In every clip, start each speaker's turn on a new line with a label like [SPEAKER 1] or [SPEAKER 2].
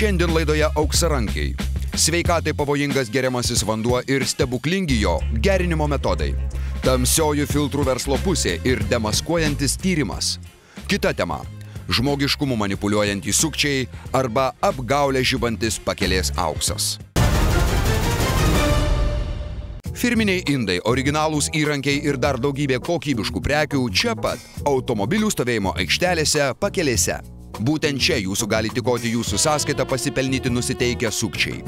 [SPEAKER 1] Šiandien laidoje Auksarankiai. Sveikatai pavojingas geriamasis vanduo ir stebuklingi jo gerinimo metodai. Tamsiojų filtrų verslo pusė ir demaskuojantis tyrimas. Kita tema – žmogiškumu manipuliuojantys sukčiai arba apgaulę žibantis pakelės auksas. Firminiai indai, originalūs įrankiai ir dar daugybė kokybiškų prekių čia pat – automobilių stovėjimo aikštelėse, pakelėse. Būtent čia jūsų gali tykoti jūsų sąskaitą pasipelnyti nusiteikę sukčiai.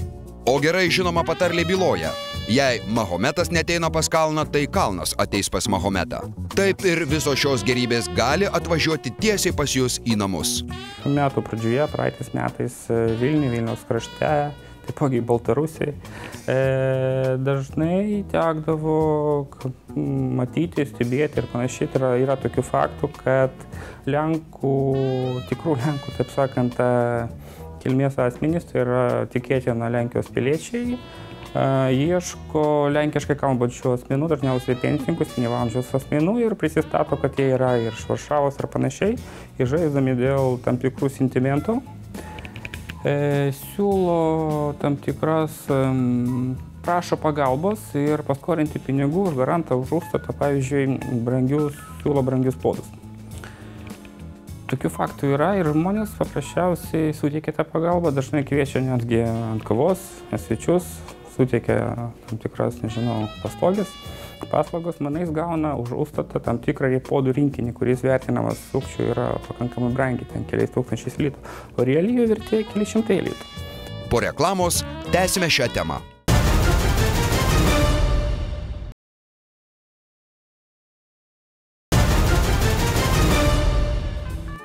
[SPEAKER 1] O gerai žinoma patarlė byloja – jei Mahometas neteina pas kalną, tai kalnas ateis pas Mahometą. Taip ir visos šios gerybės gali atvažiuoti tiesiai pas jūs į namus.
[SPEAKER 2] Metų pradžioje, praeitais metais Vilniaus krašte, taipogi Baltarusiai, dažnai tekdavo matyti, stebėti ir panašiai. Yra tokių faktų, kad tikrų Lenkų, taip sakant, kilmės asmenys, tai yra tikėtina Lenkijos piliečiai, ieško lenkiškai kalbančių asmenų, dažniausiai pensininkų, senyvo amžiaus asmenų ir prisistato, kad jie yra ir iš Varšavos ir panašiai, įžaisdami dėl tam tikrų sentimentų. Siūlo tam tikras, prašo pagalbos ir paskolinti pinigų už garantą, už užstatą, pavyzdžiui, siūlo brangius podus. Tokių faktų yra ir žmonės paprasčiausiai suteikia tą pagalbą, dažnai kviečia netgi ant kavos, svečius, suteikia tam tikras, paslaugos, manais gauna už užstatą tam tikrą podų rinkinį, kuris vertinamas sukčių yra pakankamai brangiai, ten keliais tūkstančiais litų, o realiai jo vertė keli šimtai litų.
[SPEAKER 1] Po reklamos tęsime šią temą.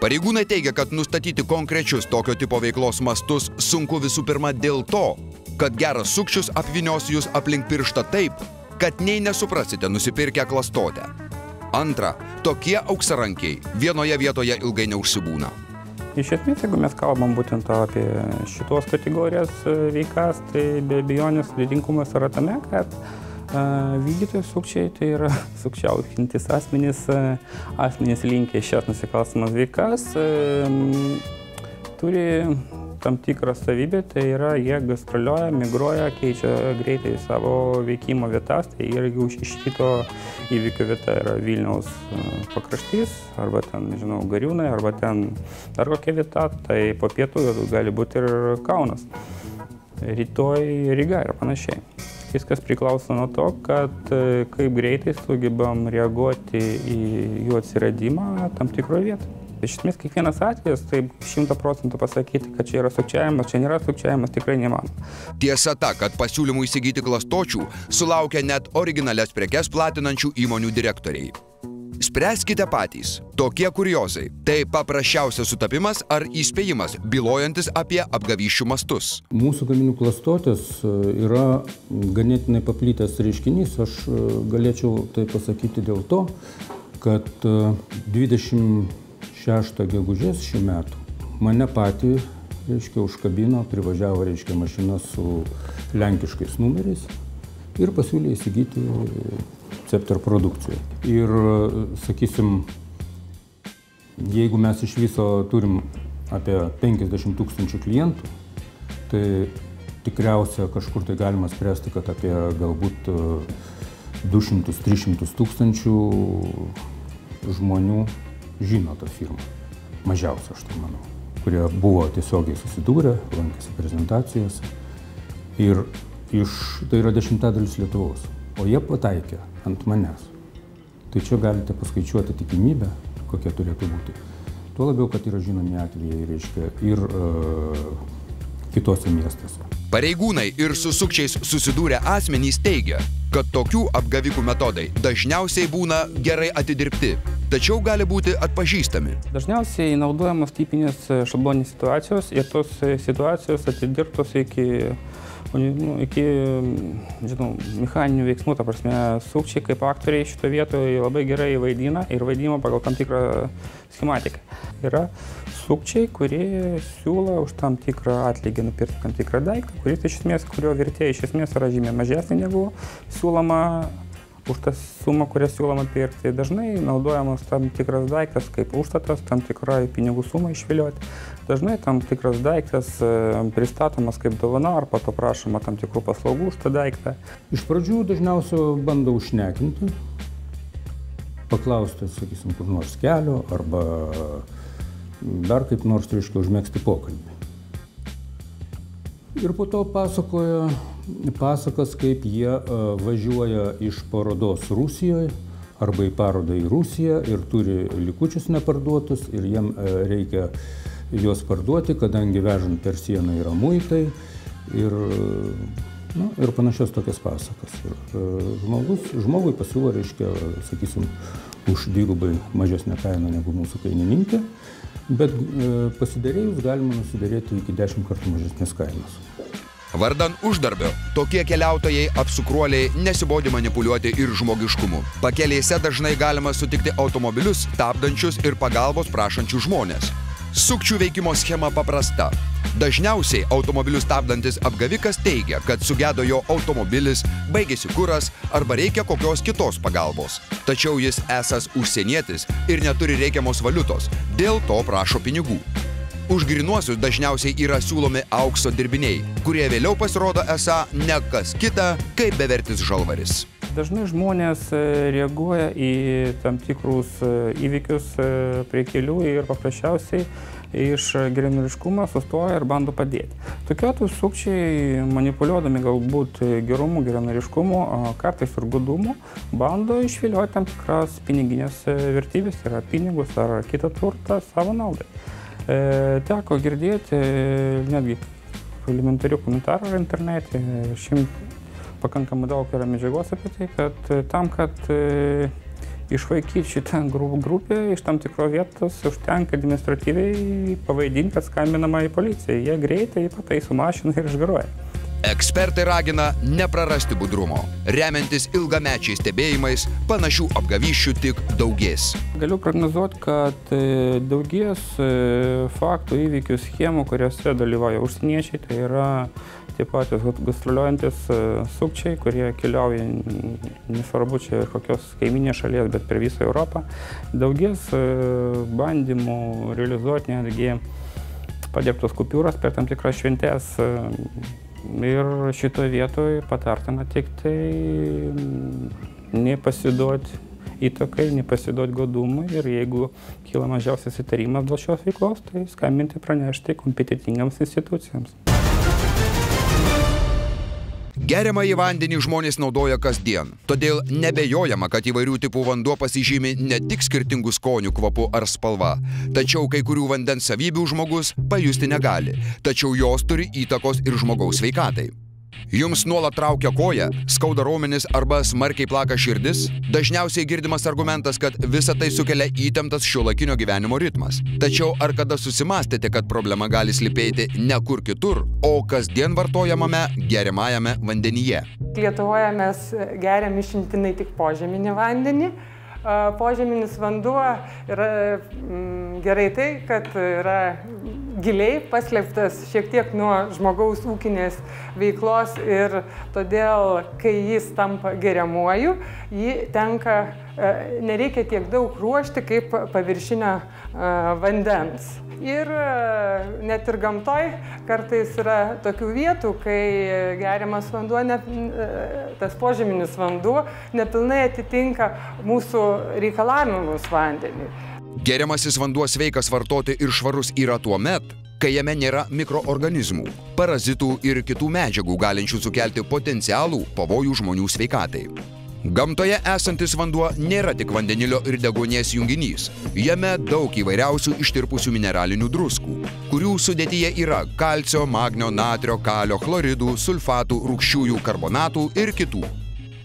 [SPEAKER 1] Pareigūnai teigia, kad nustatyti konkrečius tokio tipo veiklos mastus sunku visų pirma dėl to, kad geras sukčius apvynios jūs aplink pirštą taip, kad nei nesuprasite nusipirkę klastotę. Antra, tokie auksarankiai vienoje vietoje ilgai neužsibūna.
[SPEAKER 2] Iš esmės, jeigu mes kalbam būtent apie šitos kategorijos veikas, tai be abejonės sudėtingumas yra tame, kad vykdytojai sukčiai tai yra sukčiaujantys asmenys linkę šias nusikalstamas veikas, turi tam tikrą savybę, tai yra jie gastroliuoja, migruoja, keičia greitai savo veikimo vietas, tai irgi už šito įvykio vieta yra Vilniaus pakraštys, arba ten, nežinau, Gariūnai, arba ten dar kokia vieta, tai po pietų gali būti ir Kaunas, rytoj Ryga ir panašiai. Viskas priklauso nuo to, kad kaip greitai sugebam reaguoti į jų atsiradimą tam tikroje vietoje. Iš esmės, kiekvienas atvejis, taip 100% pasakyti, kad čia yra sukčiavimas, čia nėra sukčiavimas, tikrai neįmanoma.
[SPEAKER 1] Tiesa ta, kad pasiūlymų įsigyti klastočių sulaukia net originalias prekes platinančių įmonių direktoriai. Spręskite patys. Tokie kuriozai. Tai paprasčiausias sutapimas ar įspėjimas, bylojantis apie apgavysčių mastus.
[SPEAKER 3] Mūsų gaminių klastotės yra ganėtinai paplitęs reiškinys. Aš galėčiau tai pasakyti dėl to, kad 26 gegužės šių metų mane patį, užkabino, privažiavo, mašina su lenkiškais numeriais ir pasiūlė įsigyti Cepter produkciją. Ir, sakysim, jeigu mes iš viso turim apie 50 000 klientų, tai tikriausia kažkur tai galima spręsti, kad apie galbūt 200–300 tūkstančių žmonių žino tą firmą. Mažiausia, aš tai manau, kurie buvo tiesiogiai susidūrę, lankėsi prezentacijose. Ir tai yra 10% Lietuvos. O jie pataikė ant manęs. Tai čia galite paskaičiuoti tikimybę, kokia turėtų būti. Tuo labiau, kad yra žinomi atvejai, ir kitose miestuose.
[SPEAKER 1] Pareigūnai ir su sukčiais susidūrę asmenys teigia, kad tokių apgavikų metodai dažniausiai būna gerai atidirbti, tačiau gali būti atpažįstami.
[SPEAKER 2] Dažniausiai naudojamos tipinės šabloninės situacijos ir tos situacijos atidirbtos iki mechaninių veiksmų, ta prasme, sukčiai kaip aktoriai šito vietoje labai gerai vaidina ir vaidina pagal tam tikrą schematiką. Yra sukčiai, kurie siūlo už tam tikrą atlygį nupirkti tam tikrą daiktą, kurio vertė iš esmės yra žymiai mažesnė negu siūloma už tą sumą, kurią siūloma pirkti. Dažnai naudojamas tam tikras daiktas kaip užstatas, tam tikrai pinigų sumą išvilioti. Dažnai tam tikras daiktas pristatomas kaip dovana, ar po to prašoma tam tikrų paslaugų už tą daiktą.
[SPEAKER 3] Iš pradžių dažniausiai bando užšnekinti, paklausti, sakysim, kur nors kelio, arba dar kaip nors, reiškia, užmegzti pokalbį. Ir po to pasakoja pasakas, kaip jie važiuoja iš parodos Rusijoje arba į parodą į Rusiją ir turi likučius neparduotus ir jiem reikia juos parduoti, kadangi vežant per sieną yra muitai ir panašios tokias pasakas. Žmogui pasiūlo, reiškia, sakysim, už dvigubai mažesnę kainą negu mūsų kainininkė, bet pasiderėjus galima nusiderėti iki 10 kartų mažesnės kainos.
[SPEAKER 1] Vardan uždarbio tokie keliautojai apsukruoliai nesibodi manipuliuoti ir žmogiškumu. Pakelėse dažnai galima sutikti automobilius stabdančius ir pagalbos prašančius žmonės. Sukčių veikimo schema paprasta. Dažniausiai automobilius stabdantis apgavikas teigia, kad sugedo jo automobilis, baigėsi kuras arba reikia kokios kitos pagalbos. Tačiau jis esąs užsienietis ir neturi reikiamos valiutos, dėl to prašo pinigų. Už grynuosius dažniausiai yra siūlomi aukso dirbiniai, kurie vėliau pasirodo esą ne kas kita, kaip bevertis žalvaris.
[SPEAKER 2] Dažnai žmonės reaguoja į tam tikrus įvykius prie kelių ir paprasčiausiai iš geranoriškumo sustoja ir bando padėti. Tokiu atveju sukčiai, manipuliuodami galbūt gerumu, geranoriškumu, kartais ir gudumu, bando išvilioti tam tikras piniginės vertybės, tai yra pinigus ar kitą turtą savo naudai. Teko girdėti netgi elementarių komentarų internete, pakankamai daug yra medžiagos apie tai, kad tam, kad išvaikyti šitą grupę iš tam tikro vietos, užtenka administratyviai pavaidinti, kad skambinama į policiją. Jie greitai pataiso mašiną ir išgaruoja.
[SPEAKER 1] Ekspertai ragina neprarasti budrumo. Remiantis ilgamečiais stebėjimais, panašių apgavysčių tik daugės.
[SPEAKER 2] Galiu prognozuoti, kad daugės faktų, įvykių, schemų, kuriuose dalyvauja užsieniečiai, tai yra tie patys gastroliuojantis sukčiai, kurie keliauja, nesvarbu čia kokios kaiminės šalies, bet per visą Europą. Daugės bandymų realizuoti netgi padirbtos kupiūras per tam tikras šventes. Ir šitoje vietoje patartina tik tai nepasiduoti įtakai, nepasiduoti godumui ir jeigu kyla mažiausias įtarimas dėl šios veiklos, tai skambinti pranešti kompetentingams institucijams.
[SPEAKER 1] Geriamąjį vandenį žmonės naudoja kasdien, todėl nebejojama, kad įvairių tipų vanduo pasižymi ne tik skirtingų skonių, kvapų ar spalva, tačiau kai kurių vandens savybių žmogus pajusti negali, tačiau jos turi įtakos ir žmogaus sveikatai. Jums nuolat traukia koja, skauda raumenis arba smarkiai plaka širdis? Dažniausiai girdimas argumentas, kad visa tai sukelia įtemptas šiuolaikinio gyvenimo ritmas. Tačiau ar kada susimąstėte, kad problema gali slypėti ne kur kitur, o kasdien vartojamame geriamajame vandenyje?
[SPEAKER 4] Lietuvoje mes geriam išimtinai tik požeminį vandenį. Požeminis vanduo yra gerai tai, kad yra giliai paslėptas šiek tiek nuo žmogaus ūkinės veiklos ir todėl, kai jis tampa geriamuoju, jį tenka, nereikia tiek daug ruošti kaip paviršinio vandens. Ir net ir gamtoj kartais yra tokių vietų, kai geriamas vanduo, tas požeminis vanduo nepilnai atitinka mūsų reikalavimus vandeniui.
[SPEAKER 1] Geriamasis vanduo sveikas vartoti ir švarus yra tuomet, kai jame nėra mikroorganizmų, parazitų ir kitų medžiagų galinčių sukelti potencialų pavojų žmonių sveikatai. Gamtoje esantis vanduo nėra tik vandenilio ir deguonies junginys. Jame daug įvairiausių ištirpusių mineralinių druskų, kurių sudėtyje yra kalcio, magnio, natrio, kalio, chloridų, sulfatų, rūgščiųjų karbonatų ir kitų.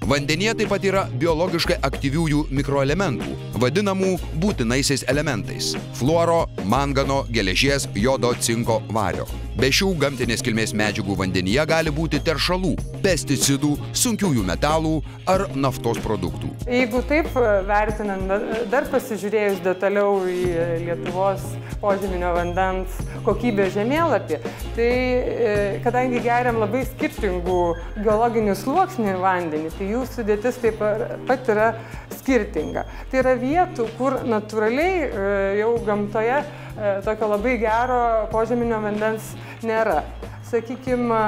[SPEAKER 1] Vandenyje taip pat yra biologiškai aktyviųjų mikroelementų, vadinamų būtinaisiais elementais – fluoro, mangano, geležies, jodo, cinko, vario. Be šių gamtinės kilmės medžiagų vandenyje gali būti teršalų, pesticidų, sunkiųjų metalų ar naftos produktų.
[SPEAKER 4] Jeigu taip vertinant, dar pasižiūrėjus detaliau į Lietuvos požeminio vandens kokybės žemėlapį, tai kadangi geriam labai skirtingų geologinių sluoksnių vandenį, tai jų sudėtis taip pat yra skirtinga. Tai yra vietų, kur natūraliai jau gamtoje tokio labai gero požeminio vandens nėra. Sakykime,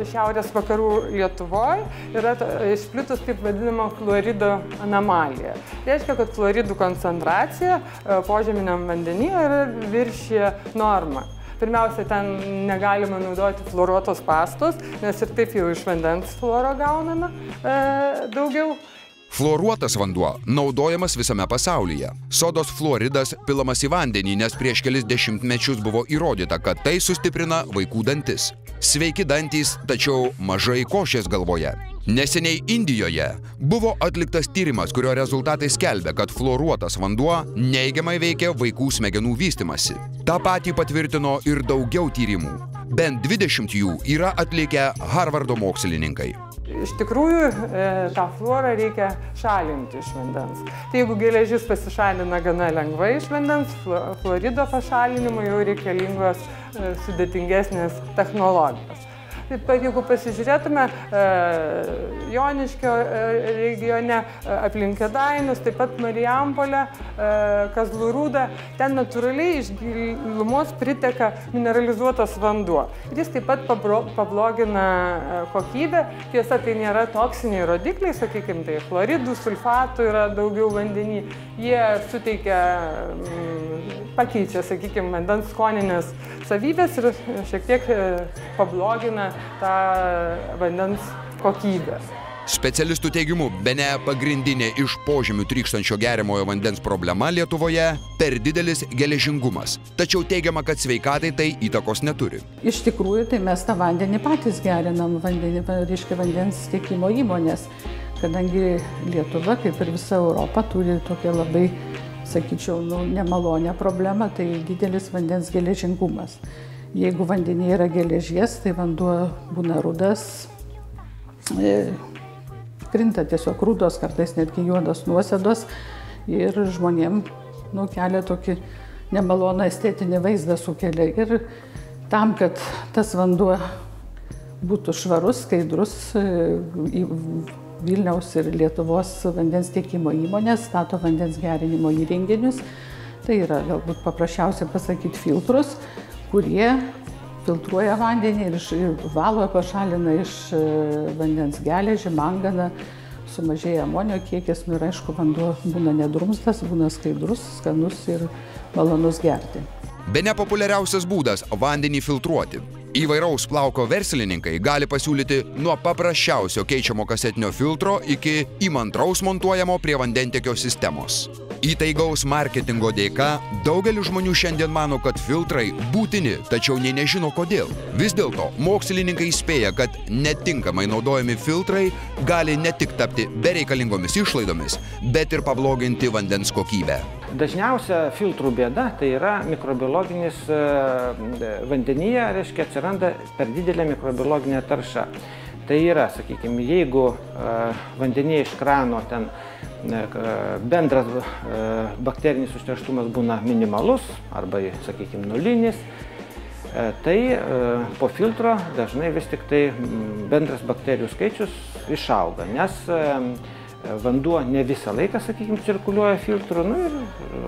[SPEAKER 4] šiaurės vakarų Lietuvoje yra išplitus taip vadinama fluorido anomalija. Reiškia, kad fluoridų koncentracija požeminiam vandenyje yra viršija normą. Pirmiausia, ten negalima naudoti fluoruotos pastos, nes ir taip jau iš vandens fluoro gauname daugiau.
[SPEAKER 1] Fluoruotas vanduo naudojamas visame pasaulyje. Sodos fluoridas pilamas į vandenį, nes prieš kelis dešimtmečius buvo įrodyta, kad tai sustiprina vaikų dantis. Sveiki dantys, tačiau mažai košės galvoje. Neseniai Indijoje buvo atliktas tyrimas, kurio rezultatai skelbia, kad fluoruotas vanduo neigiamai veikia vaikų smegenų vystymąsi. Ta patį patvirtino ir daugiau tyrimų. Bent 20 jų yra atlikę Harvardo mokslininkai.
[SPEAKER 4] Iš tikrųjų, tą fluorą reikia šalinti iš vandens. Tai jeigu geležis pasišalina gana lengvai iš vandens, fluorido pašalinimui jau reikalingos sudėtingesnės technologijos. Taip pat, jeigu pasižiūrėtume Joniškio regione, aplink Kėdainius, taip pat Marijampolę, Kazlų Rūdą, ten natūraliai iš gilumos priteka mineralizuotas vanduo. Ir jis taip pat pablogina kokybę. Tiesa, tai nėra toksiniai rodikliai, sakykime, tai fluoridų, sulfatų yra daugiau vandenį. Jie suteikia, pakeičia, sakykime, vandens skoninės savybės ir šiek tiek pablogina tą vandens kokybę.
[SPEAKER 1] Specialistų teigimu, bene pagrindinė iš požemių trykštančio geriamojo vandens problema Lietuvoje – per didelis geležingumas. Tačiau teigiama, kad sveikatai tai įtakos neturi.
[SPEAKER 5] Iš tikrųjų, tai mes tą vandenį patys gerinam, vandens tiekimo įmonės, kadangi Lietuva, kaip ir visa Europa, turi tokią labai, sakyčiau, nemalonę problemą, tai didelis vandens geležingumas. Jeigu vandenyje yra geležies, tai vanduo būna rudas, krinta tiesiog rudos, kartais netgi juodos nuosėdos ir žmonėm kelia tokį nemaloną estetinį vaizdą sukelia. Ir tam, kad tas vanduo būtų švarus, skaidrus, Vilniaus ir Lietuvos vandens tiekimo įmonės stato vandens gerinimo įrenginius, tai yra galbūt paprasčiausia pasakyti filtrus, kurie filtruoja vandenį ir valo, pašalina iš vandens geležį, manganą, sumažėja amonio kiekis, ir aišku, vanduo būna nedrumstas, būna skaidrus, skanus ir malonus gerti.
[SPEAKER 1] Bene populiariausias būdas – vandenį filtruoti. Įvairaus plauko verslininkai gali pasiūlyti nuo paprasčiausio keičiamo kasetinio filtro iki įmantraus montuojamo prie vandentiekio sistemos. Įtaigaus marketingo dėka daugelis žmonių šiandien mano, kad filtrai būtini, tačiau nei nežino kodėl. Vis dėlto mokslininkai įspėja, kad netinkamai naudojami filtrai gali ne tik tapti bereikalingomis išlaidomis, bet ir pabloginti vandens kokybę.
[SPEAKER 6] Dažniausia filtrų bėda tai yra mikrobiologinis vandenyje, reiškia, atsiranda per didelė mikrobiologinė tarša. Tai yra, sakykime, jeigu vandenyje iš krano ten bendras bakterinis užterštumas būna minimalus arba, sakykime, nulinis, tai po filtro dažnai vis tik tai bendras bakterijų skaičius išauga, nes vanduo ne visą laiką, sakykime, cirkuliuoja filtru,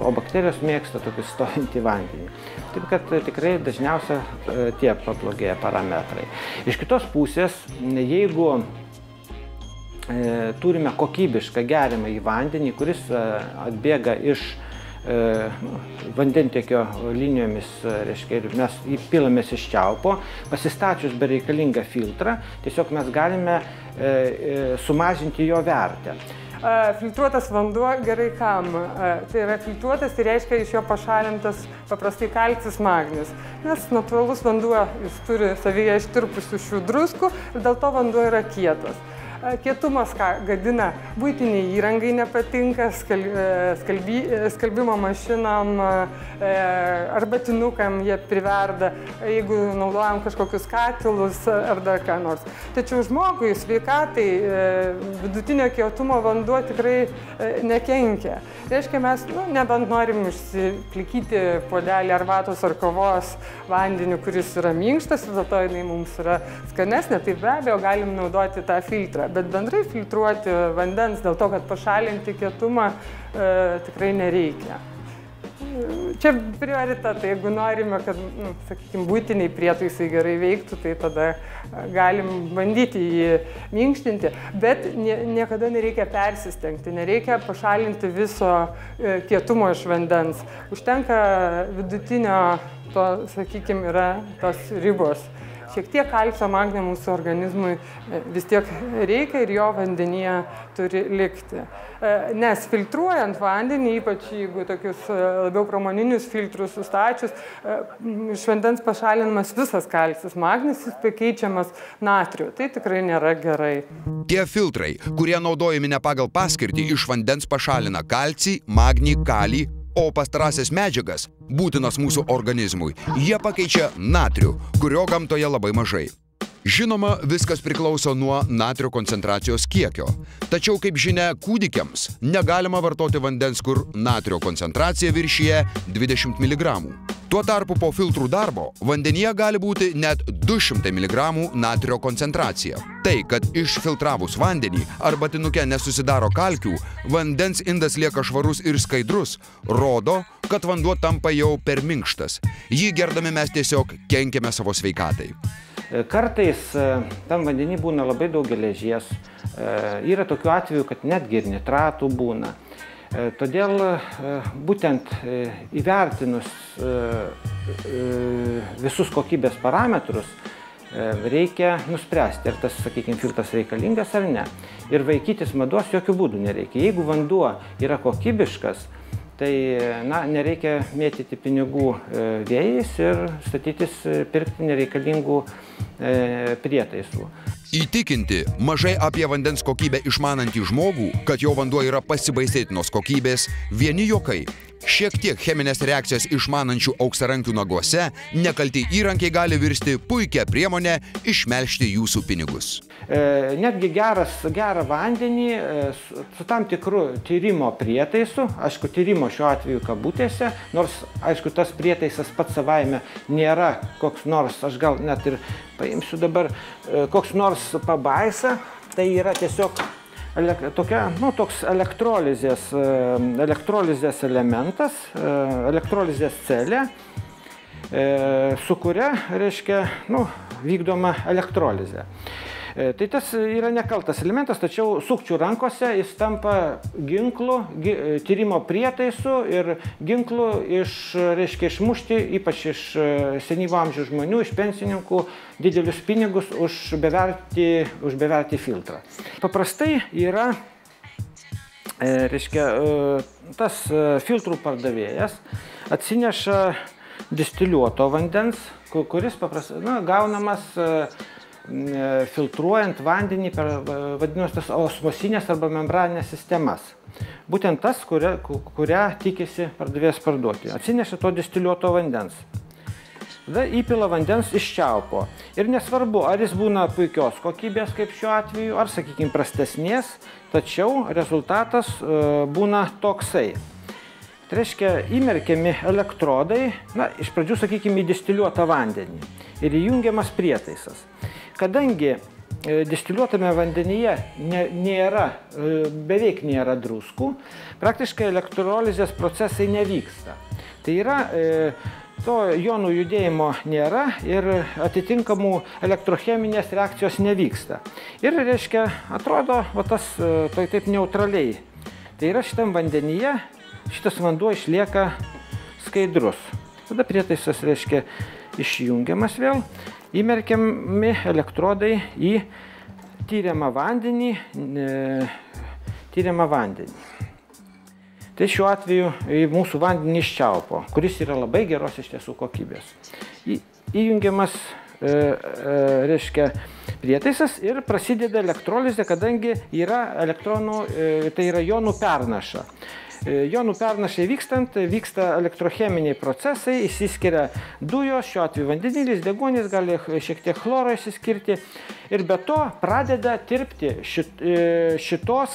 [SPEAKER 6] o bakterijos mėgsta tokį stovintį vandenį. Taip kad tikrai dažniausia tie pablogėja parametrai. Iš kitos pusės, jeigu turime kokybišką geriamą į vandenį, kuris atbėga iš vandentiekio linijomis, reiškia, ir mes įpilamės iš čiaupo, pasistačius bereikalingą filtrą, tiesiog mes galime sumažinti jo vertę.
[SPEAKER 4] Filtruotas vanduo gerai kam? Tai yra filtruotas, tai reiškia iš jo pašalintas paprastai kalcis, magnis. Nes natūralus vanduo, jis turi savyje ištirpusių šių druskų ir dėl to vanduo yra kietas. Kietumas gadina, buitiniai įrangai nepatinka, skalbimo mašinom, arbatinukam jie priverda, jeigu naudojam kažkokius katilus ar dar ką nors. Tačiau žmogui, sveikatai, vidutinio kietumo vanduo tikrai nekenkia. Reiškia, mes nebent norim išsiplikyti puodelį arbatos ar kavos vandeniu, kuris yra minkštas, dėl to jinai mums yra skanesnė, tai be abejo galim naudoti tą filtrą. Bet bendrai filtruoti vandens dėl to, kad pašalinti kietumą tikrai nereikia. Čia prioritetai, jeigu norime, kad, sakykime, buitiniai prietaisai gerai veiktų, tai tada galim bandyti jį minkštinti, bet niekada nereikia persistengti, nereikia pašalinti viso kietumo iš vandens. Užtenka vidutinio, to, sakykime, yra tos ribos. Šiek tiek kalcio, magnio mūsų organizmui vis tiek reikia ir jo vandenyje turi likti. Nes filtruojant vandenį, ypač jeigu tokius labiau pramoninius filtrus sustačius, iš vandens pašalinamas visas kalcis, magnis pakeičiamas natriu. Tai tikrai nėra gerai.
[SPEAKER 1] Tie filtrai, kurie naudojami ne pagal paskirtį, iš vandens pašalina kalcį, magnį, kalį, o pastarąsias medžiagas, būtinas mūsų organizmui, jie pakeičia natrių, kurio gamtoje labai mažai. Žinoma, viskas priklauso nuo natrio koncentracijos kiekio. Tačiau, kaip žinia, kūdikiams negalima vartoti vandens, kur natrio koncentracija viršyje 20 mg. Tuo tarpu po filtrų darbo vandenyje gali būti net 200 mg natrio koncentracija. Tai, kad išfiltravus vandenį arbatinuke nesusidaro kalkių, vandens indas lieka švarus ir skaidrus, rodo, kad vanduo tampa jau per minkštas. Jį gerdami mes tiesiog kenkiame savo sveikatai.
[SPEAKER 6] Kartais tam vandenį būna labai daug geležies, yra tokių atvejų, kad netgi ir nitratų būna. Todėl būtent įvertinus visus kokybės parametrus reikia nuspręsti, ar tas, sakykime, filtras reikalingas ar ne. Ir vaikytis mados jokių būdų nereikia. Jeigu vanduo yra kokybiškas, tai nereikia mėtyti pinigų vėjais ir statytis, pirkti nereikalingų prietaisų.
[SPEAKER 1] Įtikinti mažai apie vandens kokybę išmanantį žmogų, kad jo vanduo yra pasibaisėtinos kokybės, vieni juokai. Šiek tiek cheminės reakcijas išmanančių auksarankių naguose nekalti įrankiai gali virsti puikia priemonė išmelžti jūsų pinigus.
[SPEAKER 6] Netgi gerą vandenį su tam tikru tyrimo prietaisu, aišku, tyrimo šiuo atveju kabutėse, nors, aišku, tas prietaisas pats savaime nėra koks nors, aš gal net ir paimsiu dabar, koks nors pabaisa, tai yra tiesiog toks elektrolizės elementas, elektrolizės celė, su kuria, reiškia, vykdoma elektrolizė. Tai tas yra nekaltas elementas, tačiau sukčių rankose jis tampa ginklu, tyrimo prietaisu ir ginklu išmušti, ypač iš senyvo amžiaus žmonių, iš pensininkų, didelius pinigus už bevertį filtrą. Paprastai yra, tas filtrų pardavėjas atsineša distiliuoto vandens, kuris gaunamas filtruojant vandenį per vadinamosios osmosinės arba membraninės sistemas. Būtent tas, kurią tikisi pardavėjas parduoti. Atsineša to distiliuoto vandens. Tada įpila vandens iš čiaupo. Ir nesvarbu, ar jis būna puikios kokybės, kaip šiuo atveju, ar, sakykime, prastesnės, tačiau rezultatas būna toksai. Tai reiškia, įmerkiami elektrodai, iš pradžių, sakykime, į distiliuotą vandenį ir įjungiamas prietaisas. Kadangi distiliuotame vandenyje beveik nėra druskų, praktiškai elektrolizės procesai nevyksta. Tai yra, to jonų judėjimo nėra ir atitinkamų elektrocheminės reakcijos nevyksta. Ir, reiškia, atrodo, taip neutraliai. Tai yra, šitam vandenyje šitas vanduo išlieka skaidrus. Tada prietaisas, reiškia, išjungiamas vėl. Įmerkiami elektrodai į tyriamą vandenį. Tai šiuo atveju į mūsų vandenį iš čiaupo, kuris yra labai geros iš tiesų kokybės. Įjungiamas reiškia, prietaisas ir prasideda elektrolizė, kadangi yra elektronų, tai yra jonų pernaša. Jonų pernašai vykstant, vyksta elektrocheminiai procesai, išsiskiria dujos, šiuo atveju vandenilis, deguonis, gali šiek tiek chloro išsiskirti ir be to pradeda tirpti šitos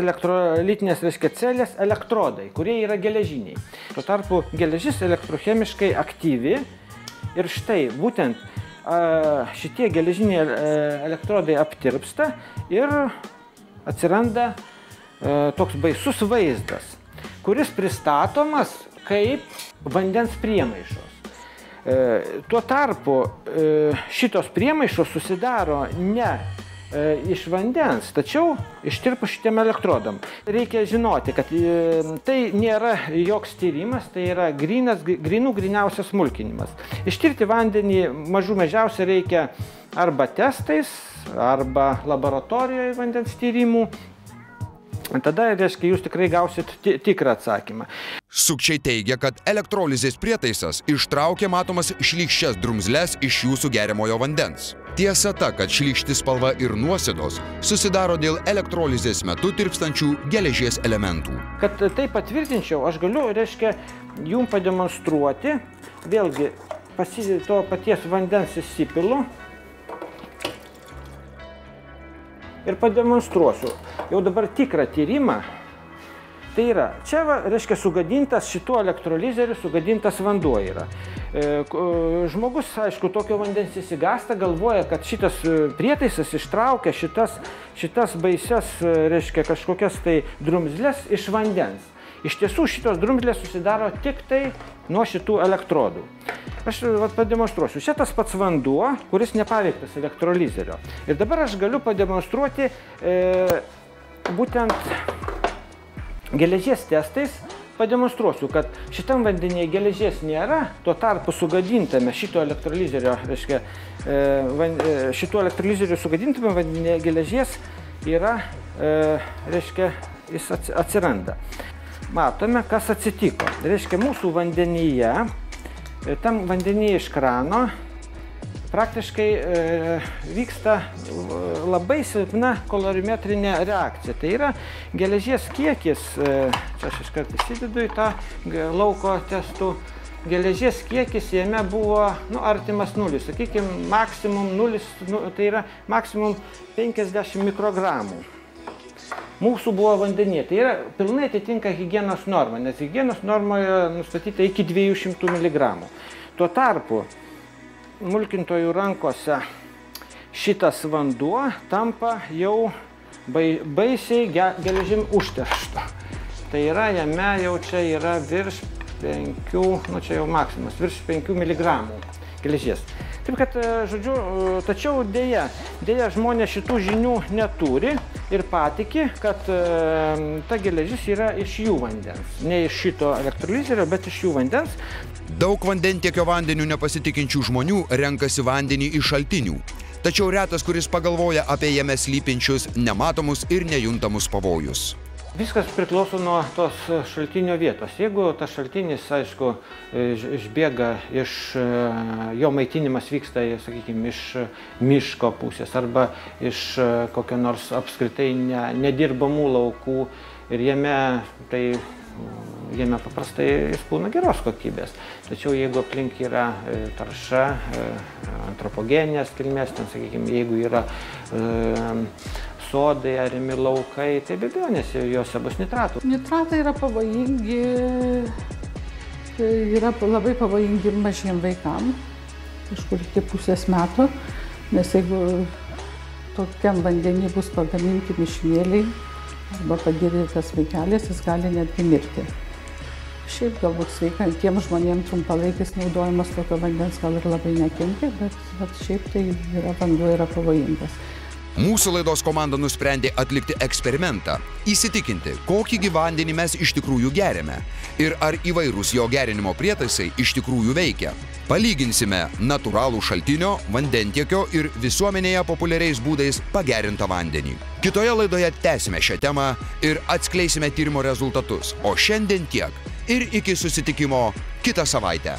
[SPEAKER 6] elektrolitinės, reiškia, celės elektrodai, kurie yra geležiniai. Tuo tarpu geležis elektrochemiškai aktyvi ir štai būtent šitie geležiniai elektrodai aptirpsta ir atsiranda toks baisus vaizdas, kuris pristatomas kaip vandens priemaišos. Tuo tarpu šitos priemaišos susidaro ne iš vandens, tačiau ištirpus šitiem elektrodam. Reikia žinoti, kad tai nėra joks tyrimas, tai yra griniausias smulkinimas. Ištirti vandenį mažiausiai reikia arba testais, arba laboratorijoje vandens tyrimų. Tada, reiškia, jūs tikrai gausit tikrą atsakymą.
[SPEAKER 1] Sukčiai teigia, kad elektrolizės prietaisas ištraukia matomas šlykščias drumzles iš jūsų geriamojo vandens. Tiesa ta, kad šlykšti spalva ir nuosėdos susidaro dėl elektrolizės metu tirpstančių geležies elementų.
[SPEAKER 6] Kad tai patvirtinčiau, aš galiu, reiškia, jums pademonstruoti, vėlgi, to paties vandens įsipilu ir pademonstruosiu. Jau dabar tikrą tyrimą. Tai yra, čia, reiškia, sugadintas šituo elektrolizeriu, sugadintas vanduo yra. Žmogus, aišku, tokio vandens įsigąsta, galvoja, kad šitas prietaisas ištraukia šitas baisias, reiškia, kažkokias tai drumzles iš vandens. Iš tiesų, šitos drumzlės susidaro tik tai nuo šitų elektrodų. Aš pademonstruosiu. Čia tas pats vanduo, kuris nepaveiktas elektrolizerio. Ir dabar aš galiu pademonstruoti būtent geležies testais. Pademonstruosiu, kad šitam vandenyje geležies nėra, tuo tarpu sugadintame šito elektrolizerio, reiškia, šito elektrolizerio sugadintame vandenyje geležies yra, reiškia, jis atsiranda. Matome, kas atsitiko. Reiškia, mūsų vandenyje, tam vandenyje iš krano, praktiškai vyksta labai silpna kolorimetrinė reakcija. Tai yra geležies kiekis, čia aš iškart įsidedu į tą lauko testų, geležies kiekis jame buvo artimas nulis, sakykime, maksimum nulis, tai yra maksimum 50 mikrogramų. Mūsų buvo vandenyje, tai yra pilnai atitinka higienos normą, nes higienos normoje nustatyta iki 200 mg. Tuo tarpu mulkintojų rankose šitas vanduo tampa jau baisiai geležim užteršto. Tai yra, jame jau čia yra virš 5, čia jau maksimas, virš 5 mg geležies. Taip kad, žodžiu, tačiau dėja žmonės šitų žinių neturi ir patiki, kad ta geležis yra iš jų vandens. Ne iš šito elektrolizerio, bet iš jų vandens.
[SPEAKER 1] Daug vandentiekio vandeniu nepasitikinčių žmonių renkasi vandenį iš šaltinių. Tačiau retas, kuris pagalvoja apie jame slypinčius nematomus ir nejuntamus pavojus.
[SPEAKER 6] Viskas priklauso nuo tos šaltinio vietos. Jeigu tas šaltinis, aišku, išbėga jo maitinimas vyksta, sakykime, iš miško pusės arba iš kokio nors apskritai nedirbamų laukų ir jame paprastai jis būna geros kokybės. Tačiau jeigu aplink yra tarša, antropogeninės kilmės, sakykime, jeigu yra sodai, arimi laukai, tai be abejonės juose bus nitratų.
[SPEAKER 5] Nitratai yra pavojingi, labai pavojingi mažiem vaikam, kažkur iki pusės metų, nes jeigu tokiam vandenį bus pagaminti mišinėliai arba pagirytas vaikelis, jis gali netgi mirti. Šiaip galbūt sveikantiems žmonėms trumpalaikis naudojimas tokio vandens gal ir labai nekenkia, bet šiaip tai vanduo yra pavojingas.
[SPEAKER 1] Mūsų laidos komanda nusprendė atlikti eksperimentą, įsitikinti, kokį vandenį mes iš tikrųjų geriame ir ar įvairūs jo gerinimo prietaisai iš tikrųjų veikia. Palyginsime natūralų šaltinio, vandentiekio ir visuomenėje populiariais būdais pagerintą vandenį. Kitoje laidoje tęsime šią temą ir atskleisime tyrimo rezultatus. O šiandien tiek ir iki susitikimo kitą savaitę.